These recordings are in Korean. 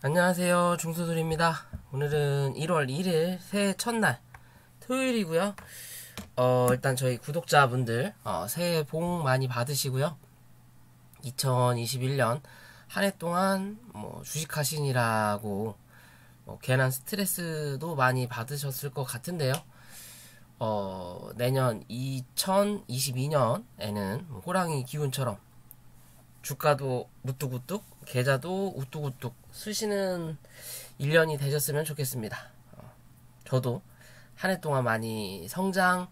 안녕하세요, 중수들입니다. 오늘은 1월 1일 새해 첫날 토요일이고요. 일단 저희 구독자분들 새해 복 많이 받으시고요. 2021년 한 해 동안 주식하시느라고 괜한 스트레스도 많이 받으셨을 것 같은데요. 내년 2022년에는 호랑이 기운처럼 주가도 우뚝우뚝, 계좌도 우뚝우뚝 쓰시는 1년이 되셨으면 좋겠습니다. 저도 한 해 동안 많이 성장했으면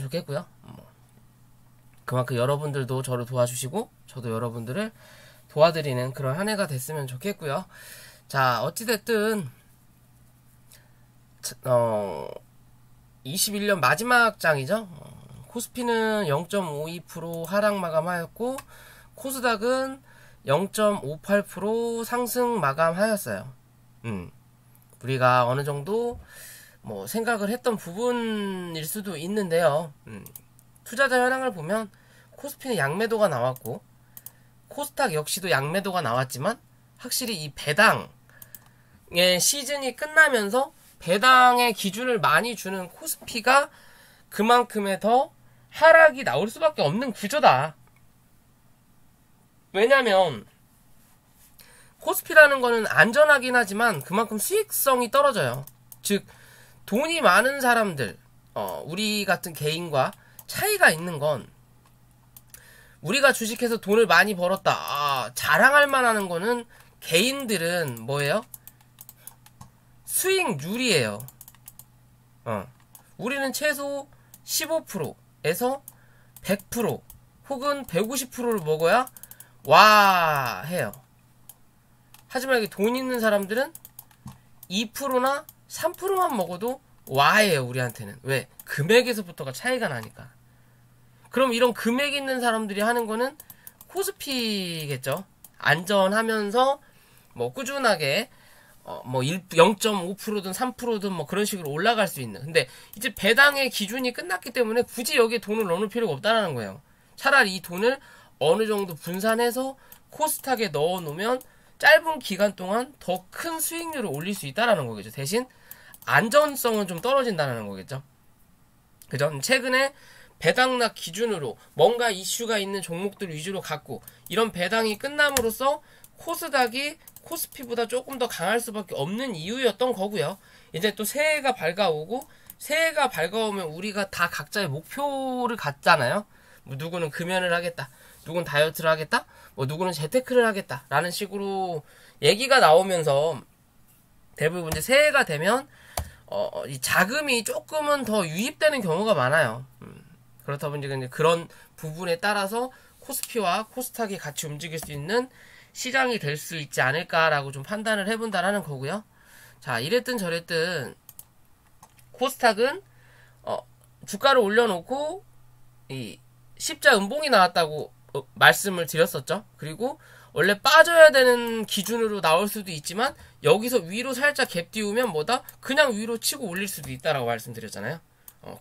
좋겠고요. 그만큼 여러분들도 저를 도와주시고 저도 여러분들을 도와드리는 그런 한 해가 됐으면 좋겠고요. 자, 어찌됐든 21년 마지막 장이죠. 코스피는 0.52% 하락 마감하였고 코스닥은 0.58% 상승 마감하였어요. 우리가 어느 정도 생각을 했던 부분일 수도 있는데요. 투자자 현황을 보면 코스피는 양매도가 나왔고 코스닥 역시도 양매도가 나왔지만 확실히 이 배당의 시즌이 끝나면서 배당의 기준을 많이 주는 코스피가 그만큼의 더 하락이 나올 수밖에 없는 구조다. 왜냐면 코스피라는 거는 안전하긴 하지만 그만큼 수익성이 떨어져요. 즉 돈이 많은 사람들, 우리 같은 개인과 차이가 있는 건 우리가 주식해서 돈을 많이 벌었다. 자랑할 만한 거는 개인들은 뭐예요? 수익률이에요. 우리는 최소 15%에서 100% 혹은 150%를 먹어야 와 해요. 하지만 이게 돈 있는 사람들은 2%나 3%만 먹어도 와해요. 우리한테는. 왜? 금액에서부터가 차이가 나니까. 그럼 이런 금액 있는 사람들이 하는 거는 코스피겠죠. 안전하면서 꾸준하게 0.5%든 3%든 그런 식으로 올라갈 수 있는. 근데 이제 배당의 기준이 끝났기 때문에 굳이 여기에 돈을 넣을 필요가 없다는 거예요. 차라리 이 돈을 어느 정도 분산해서 코스닥에 넣어 놓으면 짧은 기간 동안 더 큰 수익률을 올릴 수 있다는 거겠죠. 대신 안전성은 좀 떨어진다는 거겠죠. 그죠? 최근에 배당락 기준으로 뭔가 이슈가 있는 종목들 위주로 갖고 이런 배당이 끝남으로써 코스닥이 코스피보다 조금 더 강할 수밖에 없는 이유였던 거고요. 이제 또 새해가 밝아오고 새해가 밝아오면 우리가 다 각자의 목표를 갖잖아요. 누구는 금연을 하겠다. 누구는 다이어트를 하겠다. 누구는 재테크를 하겠다. 라는 식으로 얘기가 나오면서 대부분 이제 새해가 되면 이 자금이 조금은 더 유입되는 경우가 많아요. 그렇다 보니까 이제 그런 부분에 따라서 코스피와 코스닥이 같이 움직일 수 있는 시장이 될 수 있지 않을까라고 좀 판단을 해본다라는 거고요. 자, 이랬든 저랬든 코스닥은 주가를 올려놓고 이 십자 음봉이 나왔다고 말씀을 드렸었죠. 그리고 원래 빠져야 되는 기준으로 나올 수도 있지만 여기서 위로 살짝 갭 띄우면 그냥 위로 치고 올릴 수도 있다라고 말씀드렸잖아요.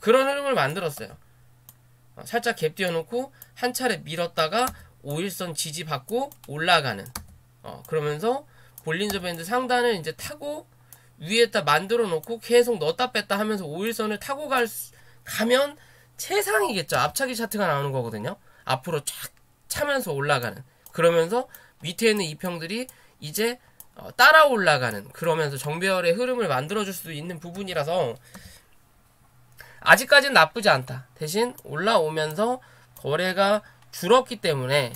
그런 흐름을 만들었어요. 살짝 갭 띄워놓고 한 차례 밀었다가 5일선 지지받고 올라가는 그러면서 볼린저 밴드 상단을 이제 타고 위에다 만들어 놓고 계속 넣었다 뺐다 하면서 5일선을 타고 가면 최상이겠죠. 앞차기 차트가 나오는 거거든요. 앞으로 쫙 차면서 올라가는. 그러면서 밑에 있는 이평들이 이제 따라 올라가는. 그러면서 정배열의 흐름을 만들어줄 수 있는 부분이라서 아직까지는 나쁘지 않다. 대신 올라오면서 거래가 줄었기 때문에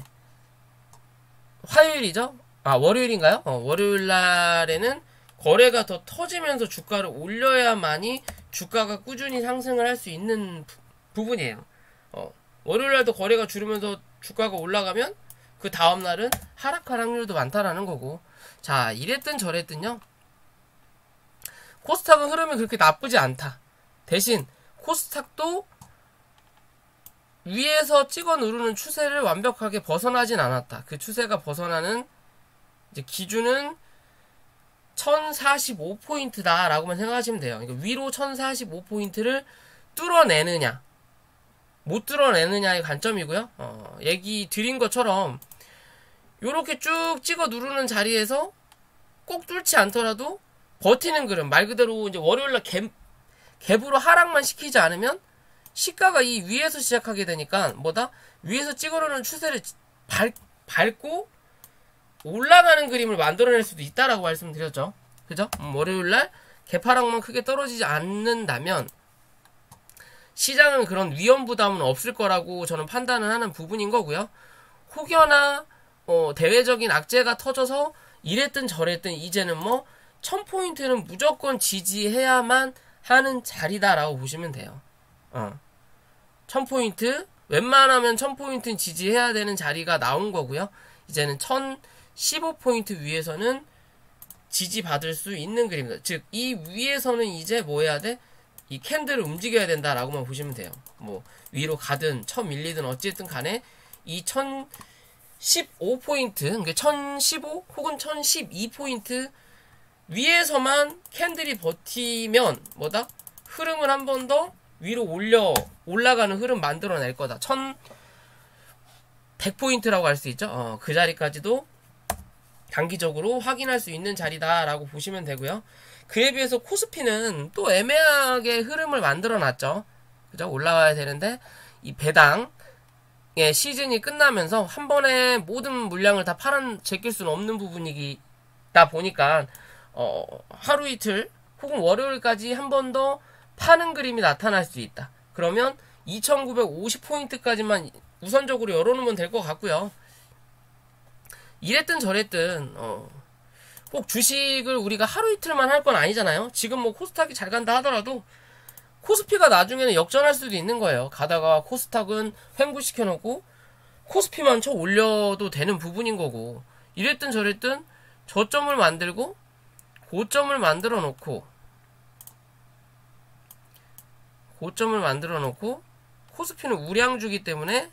화요일이죠? 월요일인가요? 월요일 날에는 거래가 더 터지면서 주가를 올려야만이 주가가 꾸준히 상승을 할 수 있는 부분이에요. 월요일 날도 거래가 줄으면서 주가가 올라가면 그 다음날은 하락할 확률도 많다라는 거고. 자, 이랬든 저랬든요. 코스닥은 흐름이 그렇게 나쁘지 않다. 대신 코스닥도 위에서 찍어 누르는 추세를 완벽하게 벗어나진 않았다. 그 추세가 벗어나는 이제 기준은 1045포인트다 라고만 생각하시면 돼요. 그러니까 위로 1045포인트를 뚫어내느냐 못 뚫어내느냐의 관점이고요. 얘기 드린 것처럼 요렇게 쭉 찍어 누르는 자리에서 꼭 뚫지 않더라도 버티는 그림, 말 그대로 이제 월요일날 갭으로 하락만 시키지 않으면 시가가 이 위에서 시작하게 되니까 뭐다? 위에서 찍어놓는 추세를 밟고 올라가는 그림을 만들어낼 수도 있다라고 말씀드렸죠. 그죠? 월요일날 갭 하락만 크게 떨어지지 않는다면 시장은 그런 위험 부담은 없을 거라고 저는 판단을 하는 부분인 거고요. 혹여나 대외적인 악재가 터져서 이랬든 저랬든 이제는 뭐 1000포인트는 무조건 지지해야만 하는 자리다라고 보시면 돼요. 1000포인트, 웬만하면 1000포인트는 지지해야 되는 자리가 나온 거고요. 이제는 1015포인트 위에서는 지지받을 수 있는 그림입니다. 즉, 이 위에서는 이제 뭐 해야 돼? 이 캔들을 움직여야 된다라고만 보시면 돼요. 뭐, 위로 가든, 1000 밀리든 어쨌든 간에 이 1015포인트, 그러니까 1015 혹은 1012포인트 위에서만 캔들이 버티면 뭐다? 흐름을 한 번 더 위로 올라가는 흐름 만들어낼 거다. 1100포인트라고 할 수 있죠. 그 자리까지도 단기적으로 확인할 수 있는 자리다라고 보시면 되고요. 그에 비해서 코스피는 또 애매하게 흐름을 만들어 놨죠. 그죠? 올라가야 되는데 이 배당의 시즌이 끝나면서 한 번에 모든 물량을 다 제낄 수는 없는 부분이다 보니까 하루 이틀 혹은 월요일까지 한 번 더 파는 그림이 나타날 수 있다. 그러면 2950포인트까지만 우선적으로 열어놓으면 될 것 같고요. 이랬든 저랬든 꼭 주식을 우리가 하루 이틀만 할 건 아니잖아요. 지금 뭐 코스닥이 잘 간다 하더라도 코스피가 나중에는 역전할 수도 있는 거예요. 가다가 코스닥은 횡보시켜놓고 코스피만 쳐 올려도 되는 부분인 거고, 이랬든 저랬든 저점을 만들고 고점을 만들어 놓고 코스피는 우량주기 때문에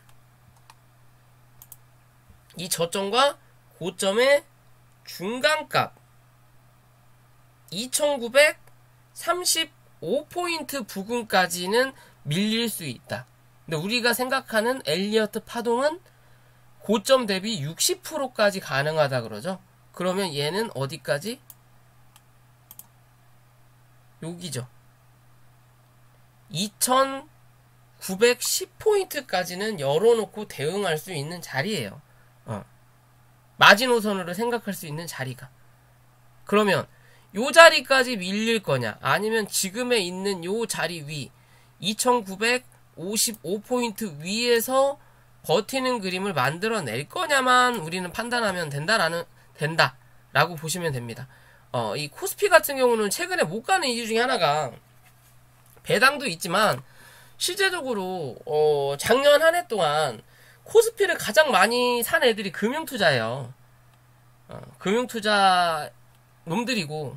이 저점과 고점의 중간값 2935포인트 부근까지는 밀릴 수 있다. 근데 우리가 생각하는 엘리어트 파동은 고점 대비 60%까지 가능하다 그러죠. 그러면 얘는 어디까지? 여기죠. 2910포인트까지는 열어놓고 대응할 수 있는 자리예요. 마지노선으로 생각할 수 있는 자리가. 그러면 요 자리까지 밀릴 거냐, 아니면 지금에 있는 요 자리 위 2955포인트 위에서 버티는 그림을 만들어낼 거냐만 우리는 판단하면 된다라고 보시면 됩니다. 이 코스피 같은 경우는 최근에 못 가는 이유 중에 하나가 배당도 있지만 실제적으로 작년 한 해 동안 코스피를 가장 많이 산 애들이 금융투자예요. 금융투자 놈들이고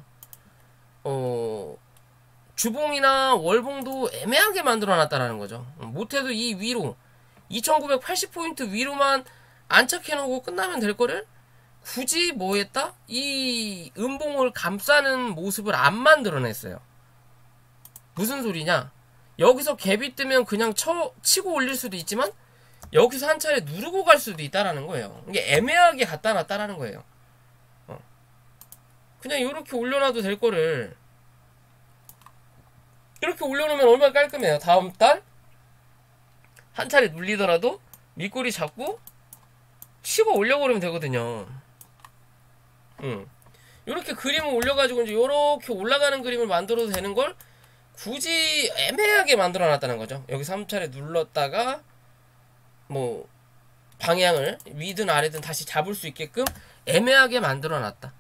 주봉이나 월봉도 애매하게 만들어놨다라는 거죠. 못해도 이 위로 2980포인트 위로만 안착해놓고 끝나면 될 거를 굳이 뭐 했다? 이 음봉을 감싸는 모습을 안 만들어냈어요. 무슨 소리냐? 여기서 갭이 뜨면 그냥 치고 올릴 수도 있지만 여기서 한 차례 누르고 갈 수도 있다라는 거예요. 이게 애매하게 갖다 놨다라는 거예요. 그냥 이렇게 올려놔도 될 거를 이렇게 올려놓으면 얼마나 깔끔해요. 다음 달 한 차례 눌리더라도 밑꼬리 잡고 치고 올려버리면 되거든요. 이렇게 그림을 올려가지고 이제 이렇게 올라가는 그림을 만들어도 되는 걸 굳이 애매하게 만들어놨다는 거죠. 여기서 한 차례 눌렀다가 뭐 방향을 위든 아래든 다시 잡을 수 있게끔 애매하게 만들어놨다.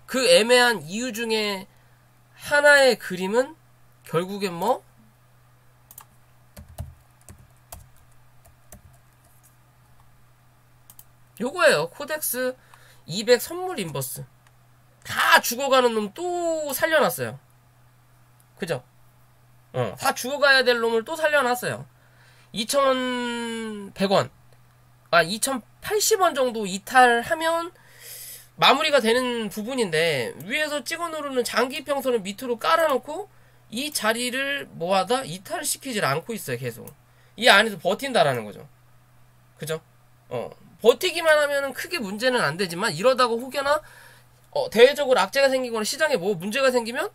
그 애매한 이유 중에 하나의 그림은 결국엔 뭐 요거예요. 코덱스 200 선물 인버스 다 죽어가는 놈 또 살려놨어요. 그죠? 다 죽어가야 될 놈을 또 살려놨어요. 2100원 2080원 정도 이탈하면 마무리가 되는 부분인데, 위에서 찍어 누르는 장기 평선을 밑으로 깔아놓고 이 자리를 뭐하다 이탈을 시키질 않고 있어요. 계속 이 안에서 버틴다라는 거죠. 그죠? 버티기만 하면은 크게 문제는 안 되지만 이러다가 혹여나 대외적으로 악재가 생기거나 시장에 뭐 문제가 생기면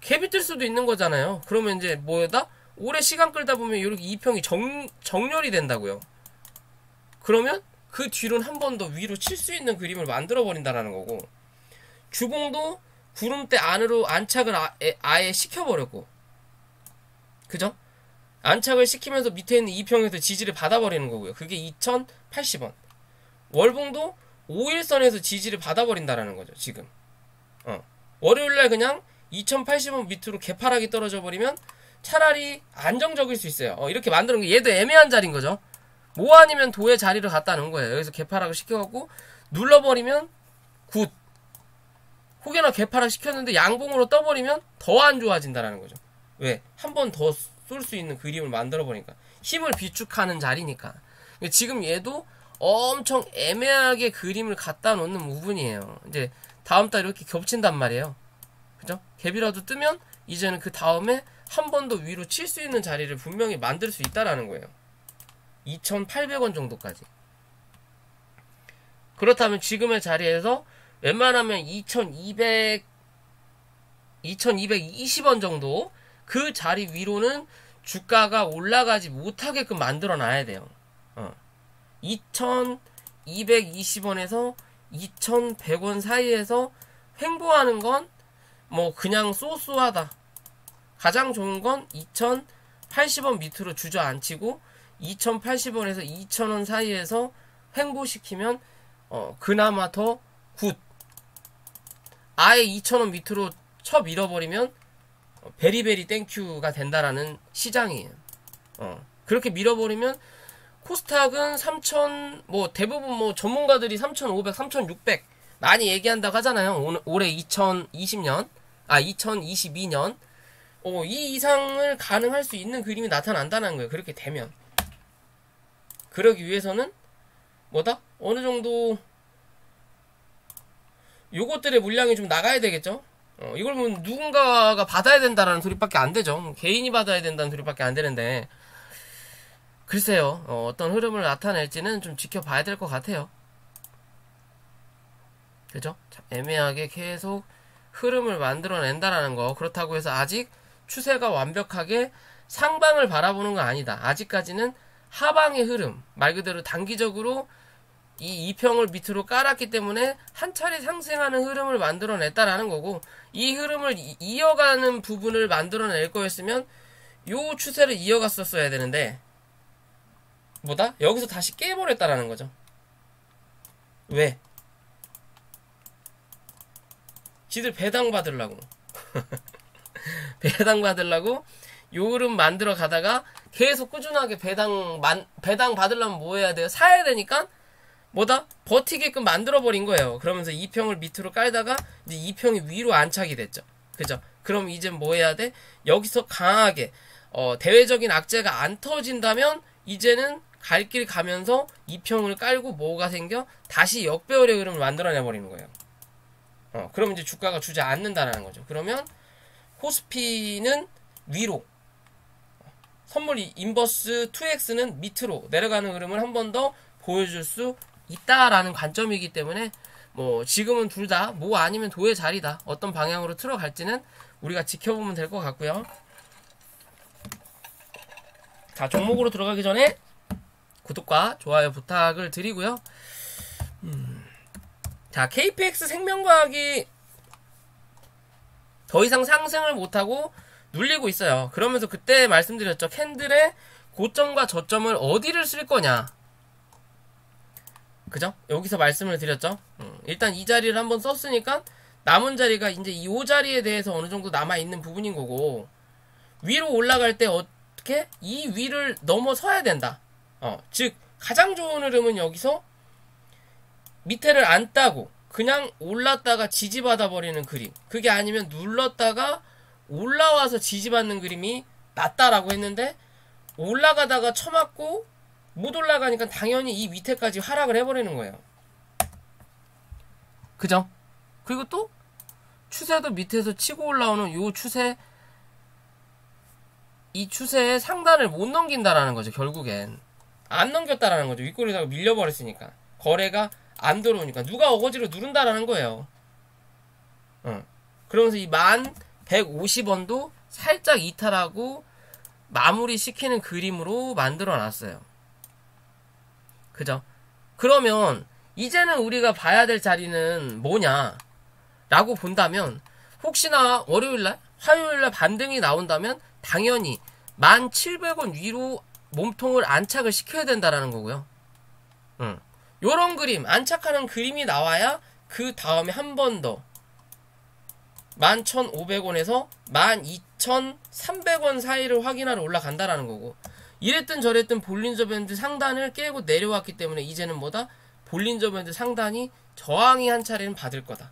갭이 뜰 수도 있는 거잖아요. 그러면 이제 뭐다? 오래 시간 끌다 보면 이렇게 이평이 정렬이 된다고요. 그러면 그 뒤로는 한 번 더 위로 칠 수 있는 그림을 만들어 버린다라는 거고, 주봉도 구름대 안으로 안착을 아예 시켜버렸고, 그죠? 안착을 시키면서 밑에 있는 이평에서 지지를 받아버리는 거고요. 그게 2080원. 월봉도 5일선에서 지지를 받아버린다라는 거죠, 지금. 월요일날 그냥 2080원 밑으로 개파락이 떨어져 버리면 차라리 안정적일 수 있어요. 이렇게 만드는 게 얘도 애매한 자리인 거죠. 뭐 아니면 도의 자리를 갖다 놓은 거예요. 여기서 개파락을 시켜갖고 눌러버리면 굿. 혹여나 개파락 시켰는데 양봉으로 떠버리면 더 안 좋아진다라는 거죠. 왜? 한 번 더 쏠 수 있는 그림을 만들어버리니까. 힘을 비축하는 자리니까. 지금 얘도 엄청 애매하게 그림을 갖다 놓는 부분이에요. 이제 다음 달 이렇게 겹친단 말이에요. 그죠? 갭이라도 뜨면 이제는 그 다음에 한 번 더 위로 칠 수 있는 자리를 분명히 만들 수 있다라는 거예요. 2,800원 정도까지. 그렇다면 지금의 자리에서 웬만하면 2,220원 정도 그 자리 위로는 주가가 올라가지 못하게끔 만들어 놔야 돼요. 2,220원에서 2,100원 사이에서 횡보하는 건 뭐 그냥 쏘쏘하다. 가장 좋은 건 2,080원 밑으로 주저앉히고 2,080원에서 2,000원 사이에서 횡보시키면 그나마 더 굿. 아예 2,000원 밑으로 쳐 밀어버리면 베리베리 땡큐가 된다라는 시장이에요. 그렇게 밀어버리면 코스닥은 3,000, 뭐 대부분 뭐 전문가들이 3,500, 3,600 많이 얘기한다고 하잖아요. 올해 2022년 이 이상을 가능할 수 있는 그림이 나타난다는 거예요. 그렇게 되면. 그러기 위해서는 뭐다? 어느 정도 요것들의 물량이 좀 나가야 되겠죠? 이걸 뭐 누군가가 받아야 된다라는 소리밖에 안 되죠. 개인이 받아야 된다는 소리밖에 안 되는데, 글쎄요. 어떤 흐름을 나타낼지는 좀 지켜봐야 될 것 같아요. 그죠? 참 애매하게 계속 흐름을 만들어낸다라는 거. 그렇다고 해서 아직 추세가 완벽하게 상방을 바라보는 건 아니다. 아직까지는 하방의 흐름, 말 그대로 단기적으로 이 이평을 밑으로 깔았기 때문에 한 차례 상승하는 흐름을 만들어냈다라는 거고, 이 흐름을 이어가는 부분을 만들어낼 거였으면 요 추세를 이어갔었어야 되는데 뭐다? 여기서 다시 깨버렸다라는 거죠. 왜? 지들 배당 받으려고 배당 받으려고 요 흐름 만들어 가다가 계속 꾸준하게 배당 받으려면 뭐 해야 돼요? 사야 되니까 뭐다? 버티게끔 만들어버린 거예요. 그러면서 2평을 밑으로 깔다가 이제 2평이 위로 안착이 됐죠. 그죠? 그럼 이제 뭐 해야 돼? 여기서 강하게 대외적인 악재가 안 터진다면 이제는 갈 길 가면서 2평을 깔고 뭐가 생겨? 다시 역배열의 흐름을 만들어내버리는 거예요. 그러면 이제 주가가 주저앉는다는 거죠. 그러면 코스피는 위로, 선물 인버스 2X는 밑으로 내려가는 흐름을 한 번 더 보여줄 수 있다라는 관점이기 때문에 뭐 지금은 둘 다 뭐 아니면 도의 자리다. 어떤 방향으로 틀어갈지는 우리가 지켜보면 될 것 같고요. 자, 종목으로 들어가기 전에 구독과 좋아요 부탁을 드리고요. 자, KPX 생명과학이 더 이상 상승을 못하고 눌리고 있어요. 그러면서 그때 말씀드렸죠. 캔들의 고점과 저점을 어디를 쓸 거냐. 그죠? 여기서 말씀을 드렸죠. 일단 이 자리를 한번 썼으니까 남은 자리가 이제 이 자리에 대해서 어느 정도 남아있는 부분인 거고, 위로 올라갈 때 어떻게? 이 위를 넘어서야 된다. 즉 가장 좋은 흐름은 여기서 밑에를 안 따고 그냥 올랐다가 지지받아 버리는 그림. 그게 아니면 눌렀다가 올라와서 지지받는 그림이 낫다라고 했는데, 올라가다가 쳐맞고 못 올라가니까 당연히 이 밑에까지 하락을 해버리는 거예요. 그죠? 그리고 또 추세도 밑에서 치고 올라오는 요 추세, 이 추세의 상단을 못 넘긴다라는 거죠. 결국엔 안 넘겼다라는 거죠. 윗꼬리에다가 밀려버렸으니까. 거래가 안 들어오니까. 누가 어거지로 누른다라는 거예요. 그러면서 이 1150원도 살짝 이탈하고 마무리 시키는 그림으로 만들어 놨어요. 그죠? 그러면 이제는 우리가 봐야 될 자리는 뭐냐 라고 본다면, 혹시나 월요일날 화요일날 반등이 나온다면 당연히 1700원 위로 몸통을 안착을 시켜야 된다라는 거고요. 요런 그림, 안착하는 그림이 나와야 그 다음에 한 번 더 11,500원에서 12,300원 사이를 확인하러 올라간다라는 거고, 이랬든 저랬든 볼린저 밴드 상단을 깨고 내려왔기 때문에 이제는 뭐다? 볼린저 밴드 상단이 저항이 한 차례는 받을 거다.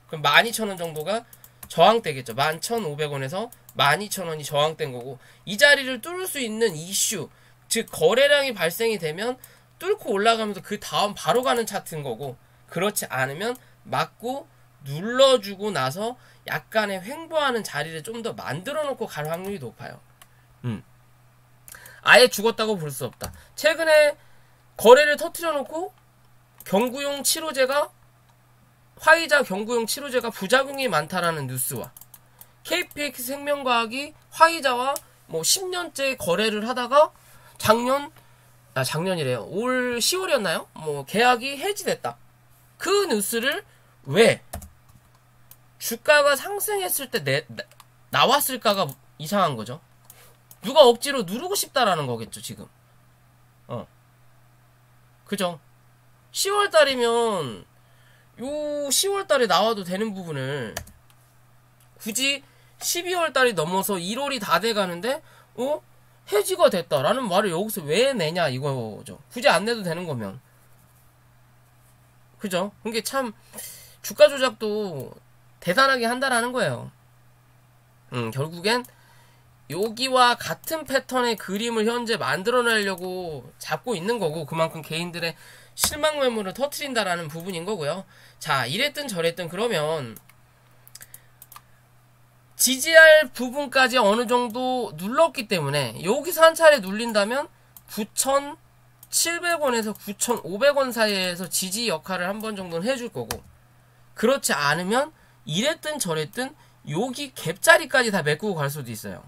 그럼 12,000원 정도가 저항대겠죠. 11,500원에서 12,000원이 저항된 거고, 이 자리를 뚫을 수 있는 이슈, 즉 거래량이 발생이 되면 뚫고 올라가면서 그 다음 바로 가는 차트인 거고, 그렇지 않으면 맞고 눌러주고 나서 약간의 횡보하는 자리를 좀 더 만들어 놓고 갈 확률이 높아요. 아예 죽었다고 볼 수 없다. 최근에 거래를 터트려 놓고 경구용 치료제가, 화이자 경구용 치료제가 부작용이 많다라는 뉴스와 KPX 생명과학이 화이자와 뭐 10년째 거래를 하다가 작년이래요. 올 10월이었나요? 뭐 계약이 해지됐다. 그 뉴스를 왜 주가가 상승했을 때 나왔을까가 이상한 거죠. 누가 억지로 누르고 싶다라는 거겠죠, 지금. 그죠? 10월달이면 요 10월달에 나와도 되는 부분을 굳이 12월달이 넘어서 1월이 다 돼가는데 해지가 됐다라는 말을 여기서 왜 내냐 이거죠. 굳이 안 내도 되는 거면. 그죠? 그게 참 주가 조작도 대단하게 한다라는 거예요. 결국엔 여기와 같은 패턴의 그림을 현재 만들어내려고 잡고 있는 거고, 그만큼 개인들의 실망 매물을 터트린다라는 부분인 거고요. 자, 이랬든 저랬든 그러면 지지할 부분까지 어느 정도 눌렀기 때문에 여기서 한 차례 눌린다면 9,700원에서 9,500원 사이에서 지지 역할을 한 번 정도는 해줄 거고, 그렇지 않으면 이랬든 저랬든 여기 갭자리까지 다 메꾸고 갈 수도 있어요.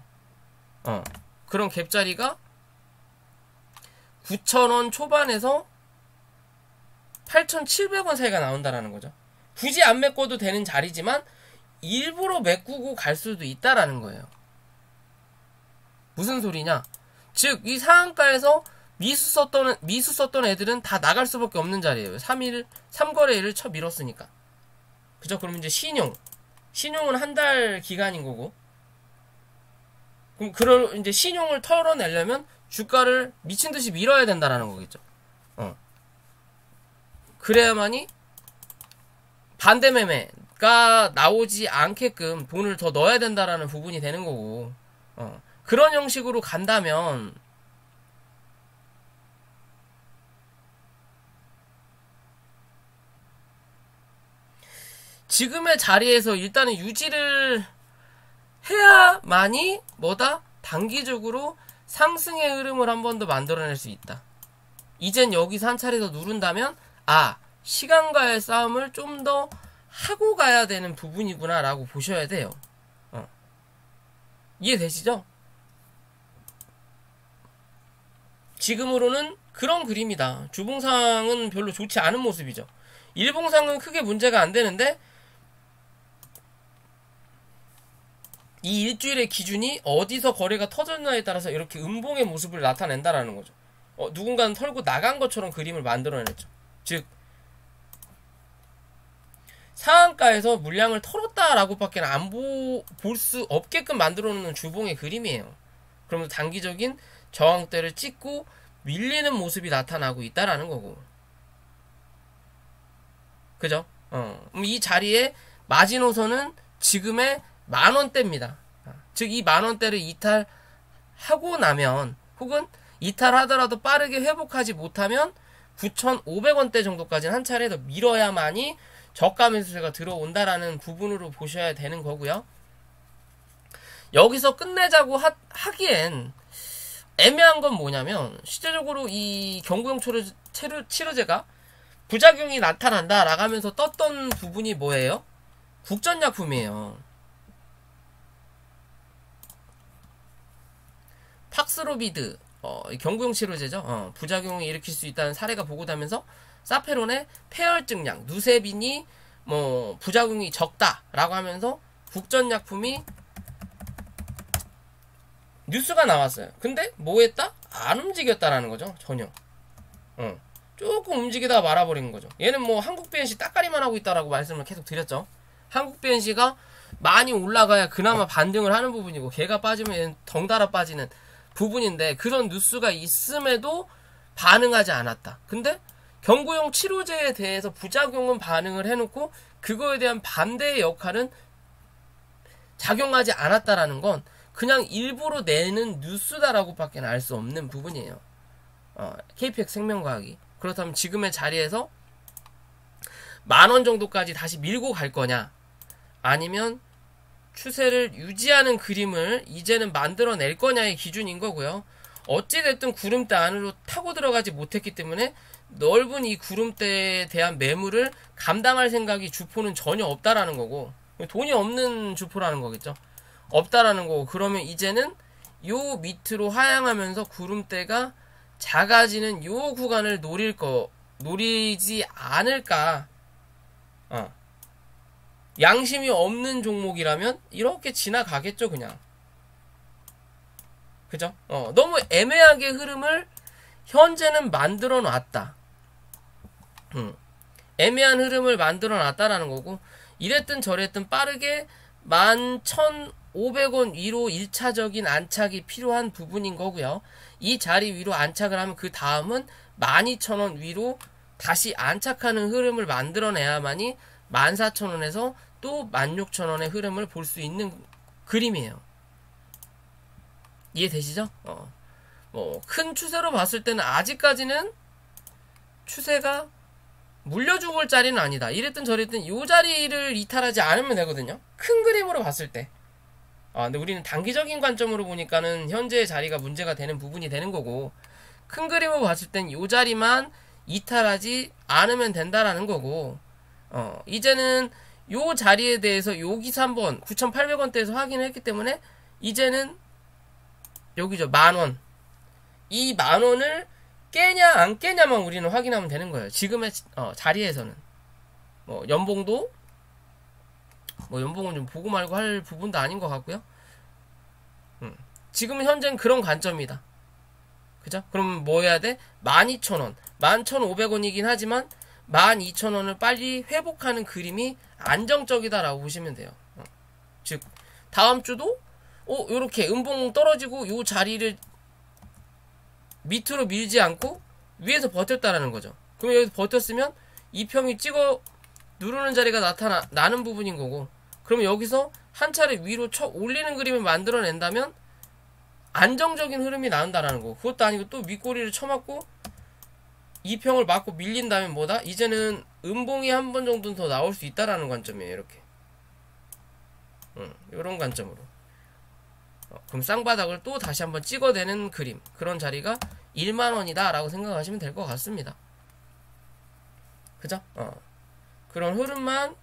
그런 갭자리가 9,000원 초반에서 8,700원 사이가 나온다라는 거죠. 굳이 안 메꿔도 되는 자리지만 일부러 메꾸고 갈 수도 있다라는 거예요. 무슨 소리냐? 즉, 이 상한가에서 미수 썼던 애들은 다 나갈 수밖에 없는 자리예요. 3거래일을 쳐 밀었으니까. 그죠? 그럼 이제 신용은 한 달 기간인 거고, 그럼 이제 신용을 털어내려면 주가를 미친 듯이 밀어야 된다라는 거겠죠. 그래야만이 반대 매매가 나오지 않게끔 돈을 더 넣어야 된다라는 부분이 되는 거고, 그런 형식으로 간다면 지금의 자리에서 일단은 유지를 해야만이 뭐다? 단기적으로 상승의 흐름을 한 번 더 만들어낼 수 있다. 이젠 여기서 한 차례 더 누른다면 시간과의 싸움을 좀 더 하고 가야 되는 부분이구나 라고 보셔야 돼요. 이해되시죠? 지금으로는 그런 그림이다. 주봉상은 별로 좋지 않은 모습이죠. 일봉상은 크게 문제가 안 되는데, 이 일주일의 기준이 어디서 거래가 터졌냐에 따라서 이렇게 음봉의 모습을 나타낸다라는 거죠. 누군가는 털고 나간 것처럼 그림을 만들어냈죠. 즉, 상한가에서 물량을 털었다라고 밖에 안 볼 수 없게끔 만들어 놓는 주봉의 그림이에요. 그러면서 단기적인 저항대를 찍고 밀리는 모습이 나타나고 있다라는 거고. 그죠? 이 자리에 마지노선은 지금의 10,000원대입니다. 즉, 이 10,000원대를 이탈하고 나면, 혹은 이탈하더라도 빠르게 회복하지 못하면 9,500원대 정도까지는 한 차례 더 밀어야만이 저가 매수세가 들어온다라는 부분으로 보셔야 되는 거고요. 여기서 끝내자고 하기엔 애매한 건 뭐냐면 실제적으로 이 경구용 치료제가 부작용이 나타난다 라가면서 떴던 부분이 뭐예요? 국전약품이에요. 팍스로비드 경구용 치료제죠. 부작용을 일으킬 수 있다는 사례가 보고되면서 사페론의 폐혈증약 누세빈이 뭐 부작용이 적다라고 하면서 국전약품이 뉴스가 나왔어요. 근데 뭐 했다? 안 움직였다라는 거죠. 전혀. 조금 움직이다가 말아버리는 거죠. 얘는 뭐 한국 BNC 따까리만 하고 있다라고 말씀을 계속 드렸죠. 한국 BNC가 많이 올라가야 그나마 반등을 하는 부분이고 걔가 빠지면 얘는 덩달아 빠지는 부분인데 그런 뉴스가 있음에도 반응하지 않았다. 근데 경구용 치료제에 대해서 부작용은 반응을 해놓고 그거에 대한 반대의 역할은 작용하지 않았다라는 건 그냥 일부러 내는 뉴스다라고 밖에 알 수 없는 부분이에요. KPX 생명과학이. 그렇다면 지금의 자리에서 10,000원 정도까지 다시 밀고 갈 거냐 아니면 추세를 유지하는 그림을 이제는 만들어낼 거냐의 기준인 거고요. 어찌됐든 구름대 안으로 타고 들어가지 못했기 때문에 넓은 이 구름대에 대한 매물을 감당할 생각이 주포는 전혀 없다라는 거고 돈이 없는 주포라는 거겠죠. 없다라는 거고 그러면 이제는 요 밑으로 하향하면서 구름대가 작아지는 요 구간을 노리지 않을까. 양심이 없는 종목이라면 이렇게 지나가겠죠 그냥. 그죠? 너무 애매하게 흐름을 현재는 만들어 놨다. 애매한 흐름을 만들어 놨다라는 거고 이랬든 저랬든 빠르게 11,500원 위로 1차적인 안착이 필요한 부분인 거고요. 이 자리 위로 안착을 하면 그 다음은 12,000원 위로 다시 안착하는 흐름을 만들어내야만이 14,000원에서 또 16,000원의 흐름을 볼 수 있는 그림이에요. 이해되시죠? 뭐 큰 추세로 봤을 때는 아직까지는 추세가 물려주고 자리는 아니다. 이랬든 저랬든 이 자리를 이탈하지 않으면 되거든요. 큰 그림으로 봤을 때. 근데 우리는 단기적인 관점으로 보니까는 현재의 자리가 문제가 되는 부분이 되는 거고 큰 그림으로 봤을 땐 이 자리만 이탈하지 않으면 된다라는 거고 이제는 요 자리에 대해서 여기서 한번 9,800원대에서 확인을 했기 때문에 이제는 여기죠. 10,000원. 이 10,000원을 깨냐 안 깨냐만 우리는 확인하면 되는 거예요. 지금의 자리에서는 뭐 연봉은 좀 보고 말고 할 부분도 아닌 것 같고요. 지금 현재는 그런 관점이다. 그죠? 그럼 뭐 해야 돼? 12,000원 11,500원이긴 하지만 12,000원을 빨리 회복하는 그림이 안정적이다라고 보시면 돼요. 즉 다음 주도 요렇게 음봉 떨어지고 요 자리를 밑으로 밀지 않고 위에서 버텼다라는 거죠. 그럼 여기서 버텼으면 이평이 찍어 누르는 자리가 나타나는 부분인 거고 그러면 여기서 한 차례 위로 쳐 올리는 그림을 만들어낸다면 안정적인 흐름이 나온다라는 거. 그것도 아니고 또 윗꼬리를 쳐맞고 이평을 맞고 밀린다면 뭐다? 이제는 음봉이 한 번 정도는 더 나올 수 있다라는 관점이에요. 이렇게 요런 관점으로 그럼 쌍바닥을 또 다시 한번 찍어대는 그림 그런 자리가 10,000원이다 라고 생각하시면 될 것 같습니다. 그죠? 그런 흐름만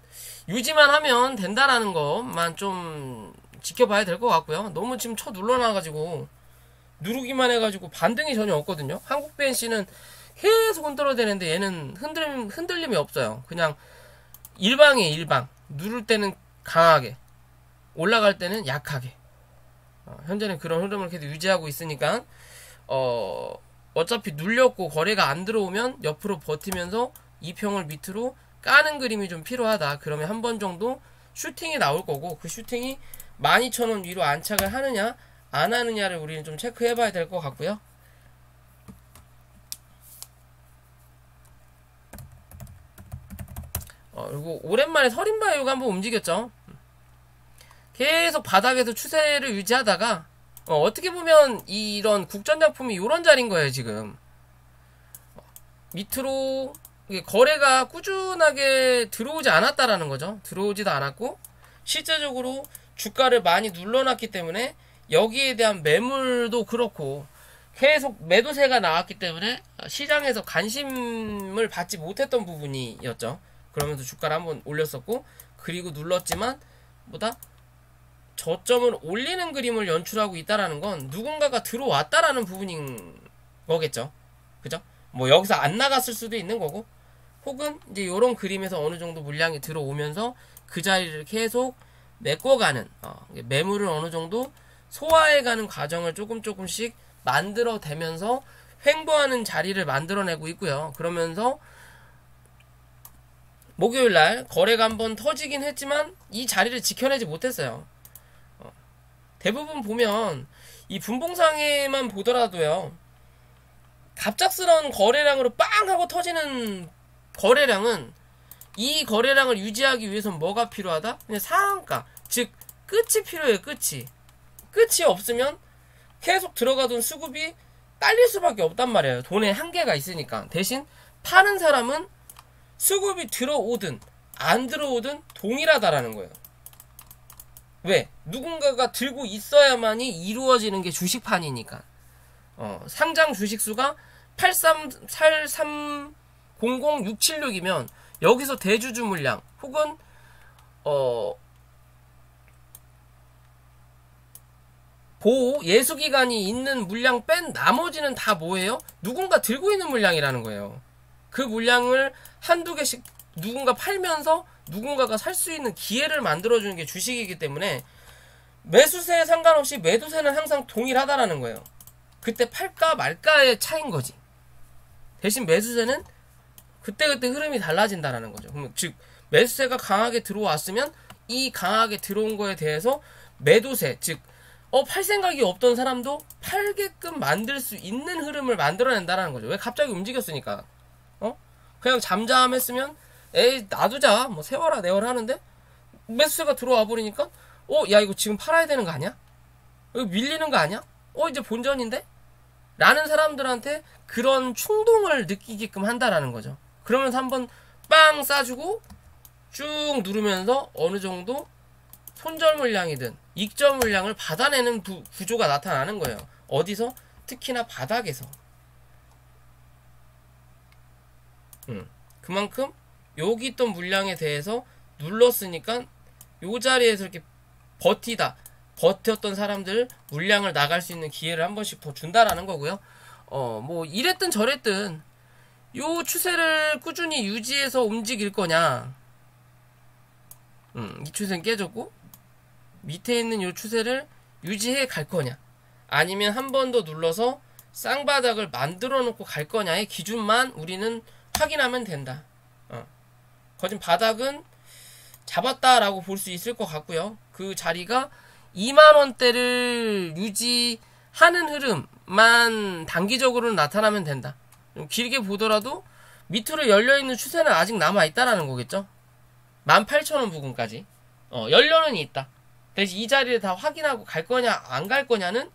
유지만 하면 된다라는 것만 좀 지켜봐야 될 것 같고요. 너무 지금 쳐 눌러놔가지고 누르기만 해가지고 반등이 전혀 없거든요. 한국 BNC는 계속 흔들어대는데 얘는 흔들림이 없어요. 그냥 일방이에요. 일방. 누를 때는 강하게 올라갈 때는 약하게 현재는 그런 흐름을 계속 유지하고 있으니까 어차피 눌렸고 거래가 안 들어오면 옆으로 버티면서 이평을 밑으로 까는 그림이 좀 필요하다. 그러면 한 번 정도 슈팅이 나올 거고 그 슈팅이 12,000원 위로 안착을 하느냐 안 하느냐를 우리는 좀 체크해 봐야 될 것 같고요. 그리고 오랜만에 서린바이오가 한번 움직였죠. 계속 바닥에서 추세를 유지하다가 어떻게 보면 이런 국전작품이 이런 자리인 거예요. 지금 밑으로 거래가 꾸준하게 들어오지 않았다라는 거죠. 들어오지도 않았고 실제적으로 주가를 많이 눌러놨기 때문에 여기에 대한 매물도 그렇고 계속 매도세가 나왔기 때문에 시장에서 관심을 받지 못했던 부분이었죠. 그러면서 주가를 한번 올렸었고, 그리고 눌렀지만 뭐다? 저점을 올리는 그림을 연출하고 있다라는 건 누군가가 들어왔다라는 부분인 거겠죠. 그죠? 뭐 여기서 안 나갔을 수도 있는 거고, 혹은 이제 이런 그림에서 어느 정도 물량이 들어오면서 그 자리를 계속 메꿔가는, 매물을 어느 정도 소화해가는 과정을 조금씩 만들어내면서 횡보하는 자리를 만들어내고 있고요. 그러면서 목요일날 거래가 한번 터지긴 했지만 이 자리를 지켜내지 못했어요. 대부분 보면 이 분봉상에만 보더라도요, 갑작스러운 거래량으로 빵 하고 터지는 거래량은, 이 거래량을 유지하기 위해서는 뭐가 필요하다? 그냥 상한가, 즉 끝이 필요해요. 끝이 없으면 계속 들어가던 수급이 딸릴 수밖에 없단 말이에요. 돈에 한계가 있으니까. 대신 파는 사람은 수급이 들어오든 안 들어오든 동일하다라는 거예요. 왜? 누군가가 들고 있어야만이 이루어지는 게 주식판이니까. 상장 주식수가 8300676이면 여기서 대주주 물량 혹은 보호 예수기간이 있는 물량 뺀 나머지는 다 뭐예요? 누군가 들고 있는 물량이라는 거예요. 그 물량을 한두 개씩 누군가 팔면서 누군가가 살 수 있는 기회를 만들어주는 게 주식이기 때문에 매수세에 상관없이 매도세는 항상 동일하다라는 거예요. 그때 팔까 말까의 차이인 거지. 대신 매수세는 그때그때 흐름이 달라진다라는 거죠. 그럼 즉 매수세가 강하게 들어왔으면 이 강하게 들어온 거에 대해서 매도세, 즉 팔 생각이 없던 사람도 팔게끔 만들 수 있는 흐름을 만들어낸다라는 거죠. 왜? 갑자기 움직였으니까. 그냥 잠잠했으면 에이 놔두자, 뭐 세워라 내워라 하는데 매수세가 들어와 버리니까 야 이거 지금 팔아야 되는 거 아니야? 이거 밀리는 거 아니야? 이제 본전인데? 라는 사람들한테 그런 충동을 느끼게끔 한다라는 거죠. 그러면서 한번 빵 싸주고 쭉 누르면서 어느 정도 손절 물량이든 익절 물량을 받아내는 구조가 나타나는 거예요. 어디서? 특히나 바닥에서. 그만큼 여기 있던 물량에 대해서 눌렀으니까 요 자리에서 이렇게 버텼던 사람들 물량을 나갈 수 있는 기회를 한 번씩 더 준다라는 거고요. 뭐 이랬든 저랬든 요 추세를 꾸준히 유지해서 움직일 거냐, 이 추세는 깨졌고 밑에 있는 요 추세를 유지해 갈 거냐, 아니면 한 번 더 눌러서 쌍바닥을 만들어 놓고 갈 거냐의 기준만 우리는 확인하면 된다. 거진 바닥은 잡았다라고 볼 수 있을 것 같고요. 그 자리가 2만원대를 유지하는 흐름만 단기적으로는 나타나면 된다. 좀 길게 보더라도 밑으로 열려있는 추세는 아직 남아있다라는 거겠죠. 18,000원 부근까지 열려는 있다. 대신 이 자리를 다 확인하고 갈 거냐 안 갈 거냐는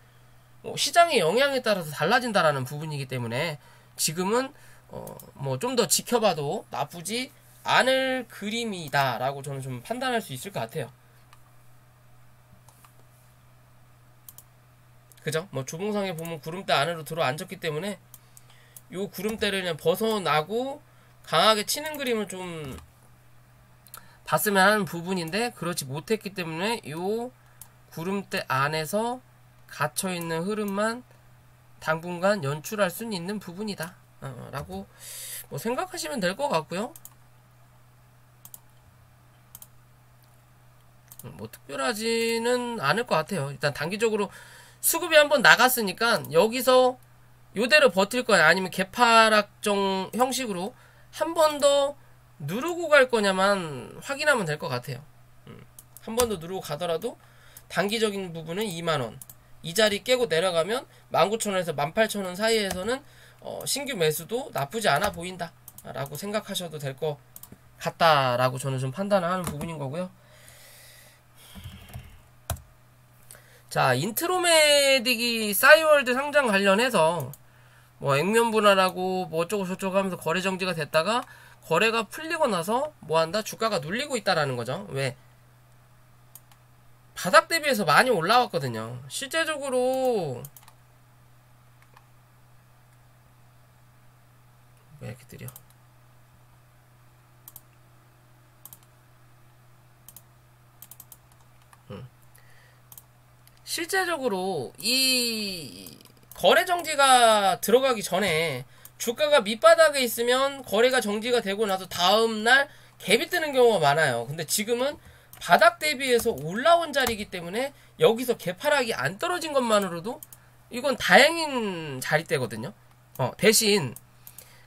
시장의 영향에 따라서 달라진다라는 부분이기 때문에 지금은 뭐 좀 더 지켜봐도 나쁘지 않을 그림이다 라고 저는 좀 판단할 수 있을 것 같아요. 그죠? 뭐 주봉상에 보면 구름대 안으로 들어 앉았기 때문에 요 구름대를 그냥 벗어나고 강하게 치는 그림을 좀 봤으면 하는 부분인데 그렇지 못했기 때문에 요 구름대 안에서 갇혀있는 흐름만 당분간 연출할 수 있는 부분이다 라고 뭐 생각하시면 될 것 같고요. 뭐 특별하지는 않을 것 같아요. 일단 단기적으로 수급이 한번 나갔으니까 여기서 요대로 버틸 거냐 아니면 개파락정 형식으로 한 번 더 누르고 갈 거냐만 확인하면 될 것 같아요. 한 번 더 누르고 가더라도 단기적인 부분은 2만원 이 자리 깨고 내려가면 19,000원에서 18,000원 사이에서는 신규 매수도 나쁘지 않아 보인다 라고 생각하셔도 될 것 같다라고 저는 좀 판단을 하는 부분인 거고요. 자, 인트로메딕이 싸이월드 상장 관련해서 뭐 액면 분할하고 뭐 어쩌고 저쩌고 하면서 거래 정지가 됐다가 거래가 풀리고 나서 뭐한다? 주가가 눌리고 있다라는 거죠. 왜? 바닥 대비해서 많이 올라왔거든요. 실제적으로 왜 이렇게 느려? 실제적으로 이 거래 정지가 들어가기 전에 주가가 밑바닥에 있으면 거래가 정지가 되고 나서 다음날 갭이 뜨는 경우가 많아요. 근데 지금은 바닥 대비해서 올라온 자리이기 때문에 여기서 개파락이 안 떨어진 것만으로도 이건 다행인 자리대거든요. 대신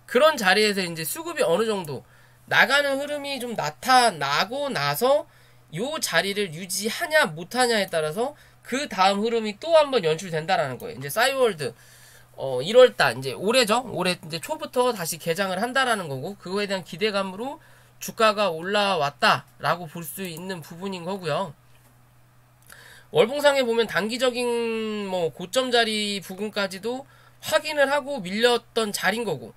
그런 자리에서 이제 수급이 어느 정도 나가는 흐름이 좀 나타나고 나서 요 자리를 유지하냐 못하냐에 따라서 그 다음 흐름이 또 한번 연출된다라는 거예요. 이제 싸이월드 1월달 이제 올해죠. 올해 이제 초부터 다시 개장을 한다라는 거고 그거에 대한 기대감으로 주가가 올라왔다라고 볼 수 있는 부분인 거고요. 월봉상에 보면 단기적인 뭐 고점 자리 부근까지도 확인을 하고 밀렸던 자리인 거고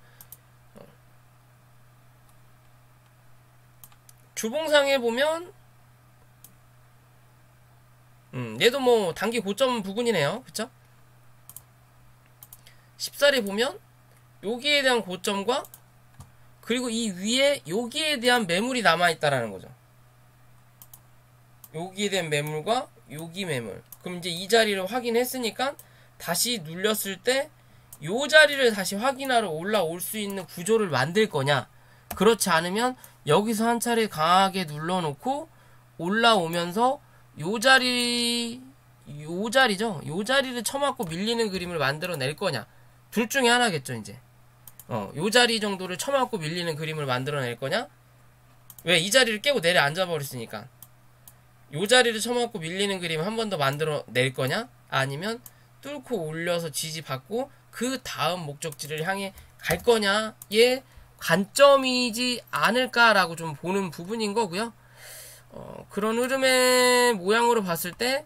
주봉상에 보면 얘도 뭐 단기 고점 부근이네요. 그쵸? 14리 보면 여기에 대한 고점과 그리고 이 위에 여기에 대한 매물이 남아있다라는 거죠. 여기에 대한 매물과 여기 매물. 그럼 이제 이 자리를 확인했으니까 다시 눌렸을 때 이 자리를 다시 확인하러 올라올 수 있는 구조를 만들 거냐. 그렇지 않으면 여기서 한 차례 강하게 눌러놓고 올라오면서 요 자리죠. 요 자리를 쳐맞고 밀리는 그림을 만들어낼 거냐. 둘 중에 하나겠죠, 이제. 요 자리 정도를 쳐맞고 밀리는 그림을 만들어낼 거냐? 왜? 이 자리를 깨고 내려 앉아버렸으니까. 요 자리를 쳐맞고 밀리는 그림 한 번 더 만들어낼 거냐? 아니면 뚫고 올려서 지지받고 그 다음 목적지를 향해 갈 거냐의 관점이지 않을까라고 좀 보는 부분인 거고요. 그런 흐름의 모양으로 봤을 때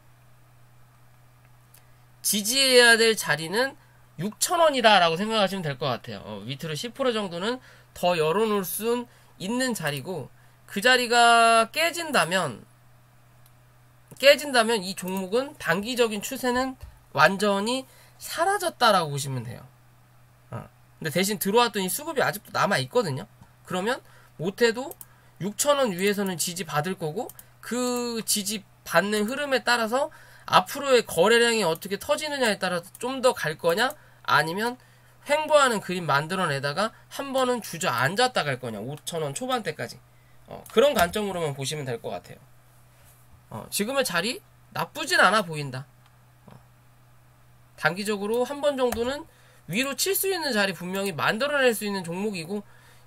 지지해야 될 자리는 6,000원이다 라고 생각하시면 될 것 같아요. 밑으로 10% 정도는 더 열어놓을 수 있는 자리고 그 자리가 깨진다면 이 종목은 단기적인 추세는 완전히 사라졌다라고 보시면 돼요. 근데 대신 들어왔더니 수급이 아직도 남아있거든요. 그러면 못해도 6,000원 위에서는 지지받을 거고 그 지지받는 흐름에 따라서 앞으로의 거래량이 어떻게 터지느냐에 따라서 좀 더 갈 거냐 아니면 횡보하는 그림 만들어내다가 한 번은 주저앉았다 갈 거냐 5,000원 초반대까지 그런 관점으로만 보시면 될 것 같아요. 지금의 자리 나쁘진 않아 보인다. 단기적으로 한 번 정도는 위로 칠 수 있는 자리 분명히 만들어낼 수 있는 종목이고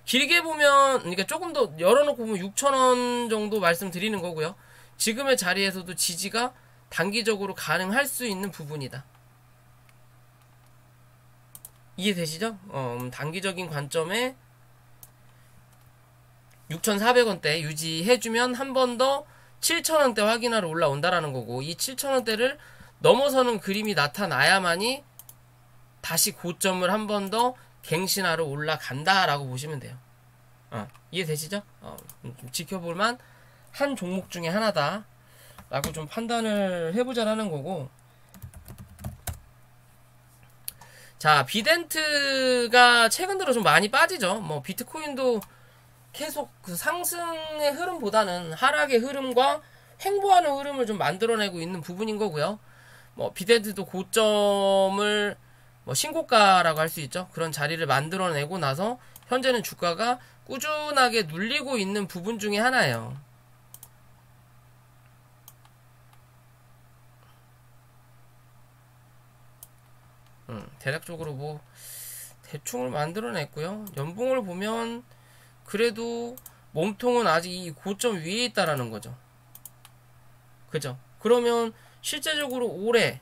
길게 보면 그러니까 조금 더 열어놓고 보면 6,000원 정도 말씀드리는 거고요. 지금의 자리에서도 지지가 단기적으로 가능할 수 있는 부분이다. 이해되시죠? 단기적인 관점에 6,400원대 유지해주면 한 번 더 7,000원대 확인하러 올라온다라는 거고 이 7,000원대를 넘어서는 그림이 나타나야만이 다시 고점을 한 번 더 갱신하러 올라간다라고 보시면 돼요. 이해되시죠? 좀 지켜볼만 한 종목 중에 하나다 라고 좀 판단을 해보자라는 거고 자 비덴트가 최근 들어 좀 많이 빠지죠. 뭐 비트코인도 계속 그 상승의 흐름보다는 하락의 흐름과 횡보하는 흐름을 좀 만들어내고 있는 부분인 거고요. 뭐 비덴트도 고점을 뭐 신고가라고 할 수 있죠. 그런 자리를 만들어내고 나서 현재는 주가가 꾸준하게 눌리고 있는 부분 중에 하나예요. 대략적으로 뭐 대충을 만들어냈고요. 연봉을 보면 그래도 몸통은 아직 이 고점 위에 있다라는 거죠. 그죠? 그러면 실제적으로 올해